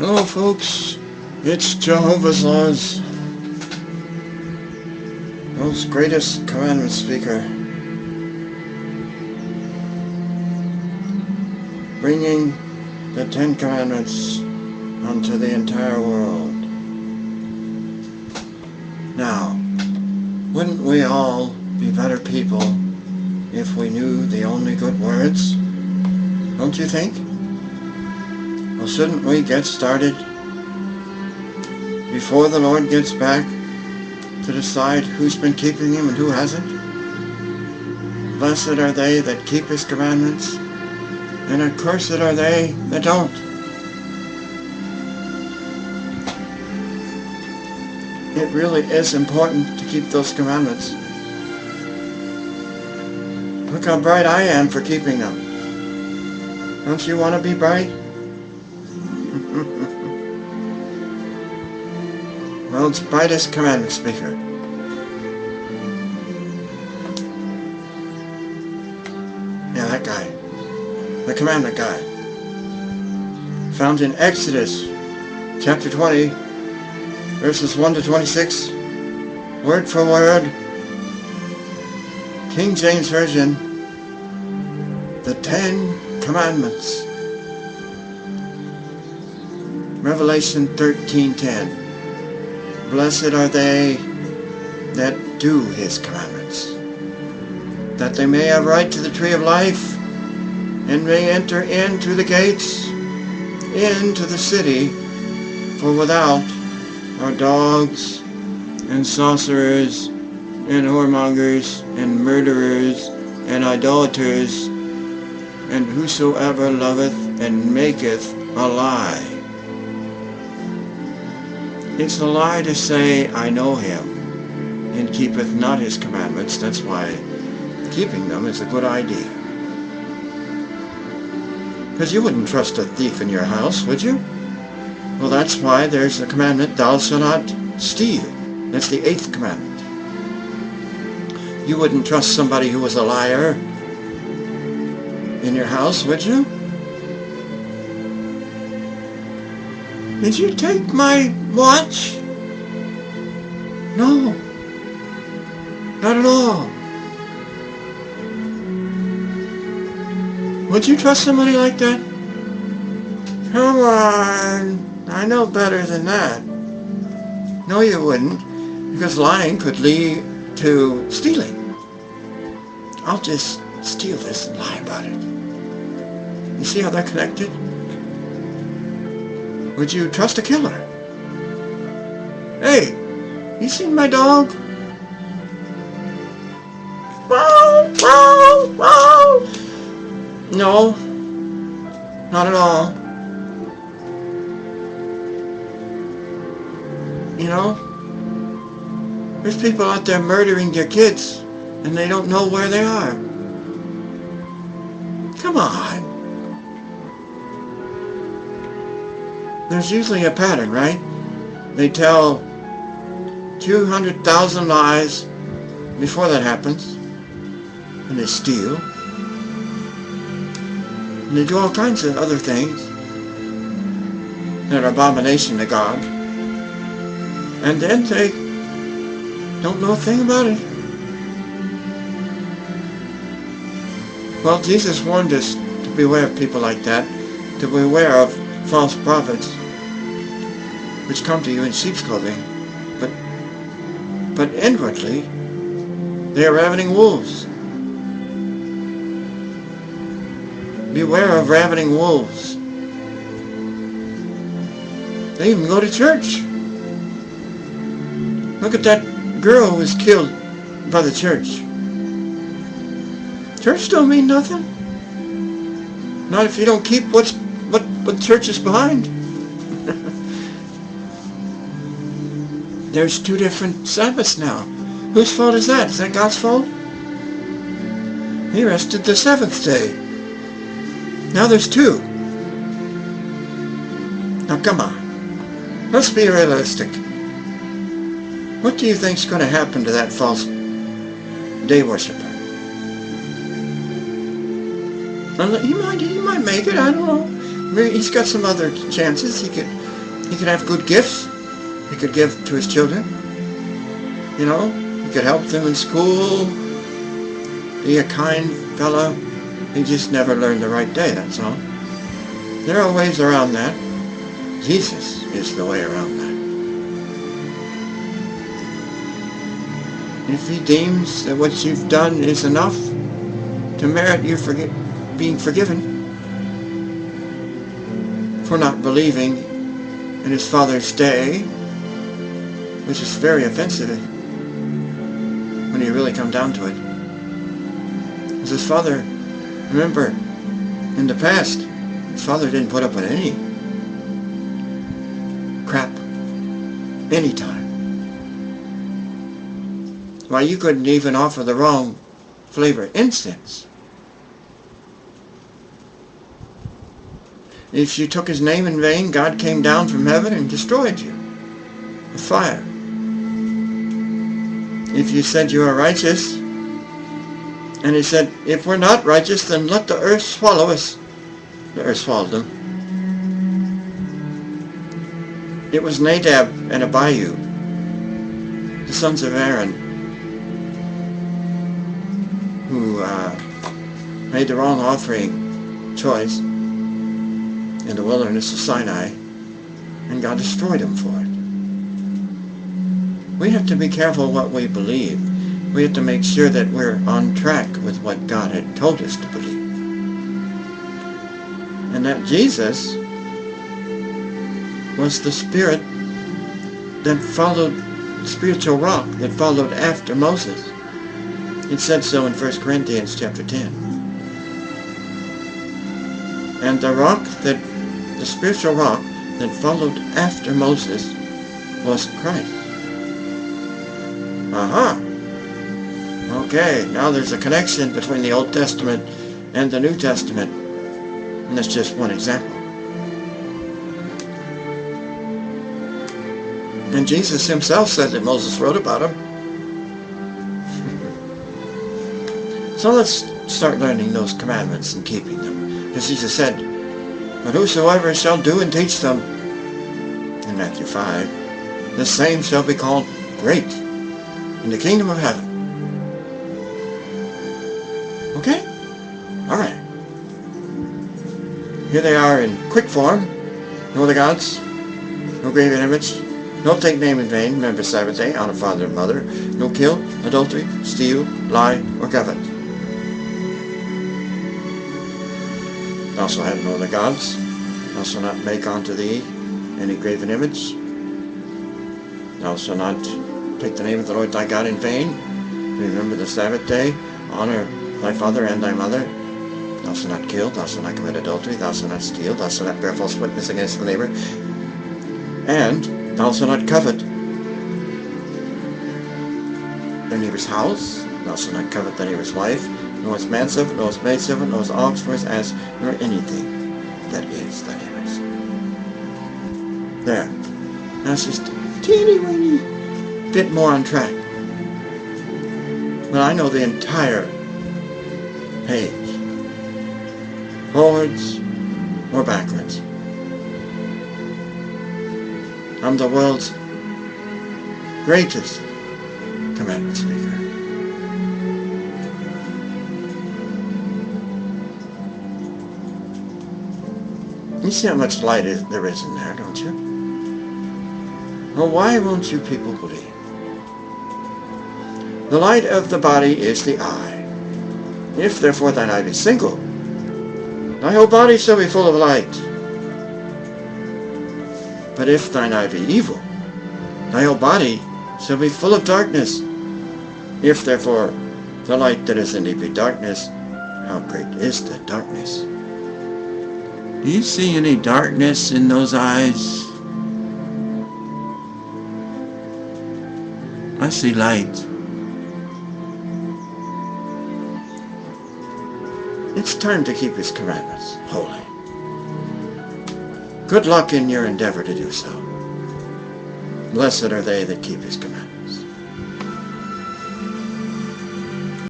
Hello folks, it's Jehovah's Laws, world's greatest commandment speaker, bringing the 10 Commandments onto the entire world. Now, wouldn't we all be better people if we knew the only good words? Don't you think? Well, shouldn't we get started before the Lord gets back to decide who's been keeping Him and who hasn't? Blessed are they that keep His commandments, and accursed are they that don't. It really is important to keep those commandments. Look how bright I am for keeping them. Don't you want to be bright? World's brightest commandment speaker. Yeah, that guy. The commandment guy. Found in Exodus chapter 20, verses 1 to 26. Word for word. King James Version. The 10 Commandments. Revelation 13:10. Blessed are they that do His commandments, that they may have right to the tree of life, and may enter into the gates, into the city, for without are dogs, and sorcerers, and whoremongers, and murderers, and idolaters, and whosoever loveth and maketh a lie. It's a lie to say, I know Him, and keepeth not His commandments. That's why keeping them is a good idea. Because you wouldn't trust a thief in your house, would you? Well, that's why there's the commandment, thou shalt not steal. That's the 8th commandment. You wouldn't trust somebody who was a liar in your house, would you? Did you take my watch? No. Not at all. Would you trust somebody like that? Come on. I know better than that. No, you wouldn't. Because lying could lead to stealing. I'll just steal this and lie about it. You see how they're connected? Would you trust a killer? Hey, you seen my dog? Wow, wow, wow. No, not at all. You know, there's people out there murdering their kids and they don't know where they are. Come on. There's usually a pattern, right? They tell 200,000 lies before that happens, and they steal, and they do all kinds of other things that are abomination to God, and then they don't know a thing about it. Well, Jesus warned us to beware of people like that, to beware of false prophets which come to you in sheep's clothing, but inwardly they are ravening wolves. Beware of ravening wolves. They even go to church. Look at that girl who was killed by the church. Church don't mean nothing. Not if you don't keep what church is behind. There's 2 different Sabbaths now. Whose fault is that? Is that God's fault? He rested the 7th day. Now there's 2. Now come on. Let's be realistic. What do you think's going to happen to that false day worshiper? He might make it, I don't know. Maybe he's got some other chances. He could He could have good gifts he could give to his children. You know, he could help them in school, be a kind fellow. He just never learned the right day, that's all. There are ways around that. Jesus is the way around that. If he deems that what you've done is enough to merit you being forgiven for not believing in his Father's day, which is very offensive when you really come down to it. Because his Father, remember, in the past, his Father didn't put up with any crap anytime. Why, you couldn't even offer the wrong flavor incense. If you took his name in vain, God came down from heaven and destroyed you with fire. If you said you are righteous, and he said, if we're not righteous, then let the earth swallow us. The earth swallowed them. It was Nadab and Abihu, the sons of Aaron, who made the wrong offering choice in the wilderness of Sinai, and God destroyed them for it. We have to be careful what we believe. We have to make sure that we're on track with what God had told us to believe. And that Jesus was the Spirit that followed, the spiritual rock that followed after Moses. It said so in 1 Corinthians chapter 10. And the spiritual rock that followed after Moses was Christ. Aha! Okay, now there's a connection between the Old Testament and the New Testament. And that's just one example. And Jesus himself said that Moses wrote about him. So let's start learning those commandments and keeping them. Because Jesus said, but whosoever shall do and teach them, in Matthew 5, the same shall be called great in the kingdom of heaven. Okay? Alright. Here they are in quick form. No other gods, no graven image, no take name in vain, remember Sabbath day, honor father and mother, no kill, adultery, steal, lie, or covet. Thou shalt have no other gods. Thou shalt not make unto thee any graven image. Thou shalt not take the name of the Lord thy God in vain. Remember the Sabbath day. Honor thy father and thy mother. Thou shalt not kill. Thou shalt not commit adultery. Thou shalt not steal. Thou shalt not bear false witness against the neighbor. And thou shalt not covet thy neighbor's house. Thou shalt not covet thy neighbor's wife, nor his manservant, nor his maidservant, nor his ox, nor his ass, nor anything that is thy neighbor's. There. That's just a teeny weeny bit more on track. But I know the entire page, forwards or backwards. I'm the world's greatest commandment speaker. You see how much light there is in there, don't you? Well, why won't you people believe? The light of the body is the eye. If therefore thine eye be single, thy whole body shall be full of light. But if thine eye be evil, thy whole body shall be full of darkness. If therefore the light that is in thee be darkness, how great is the darkness? Do you see any darkness in those eyes? I see light. It's time to keep his commandments holy. Good luck in your endeavor to do so. Blessed are they that keep his commandments.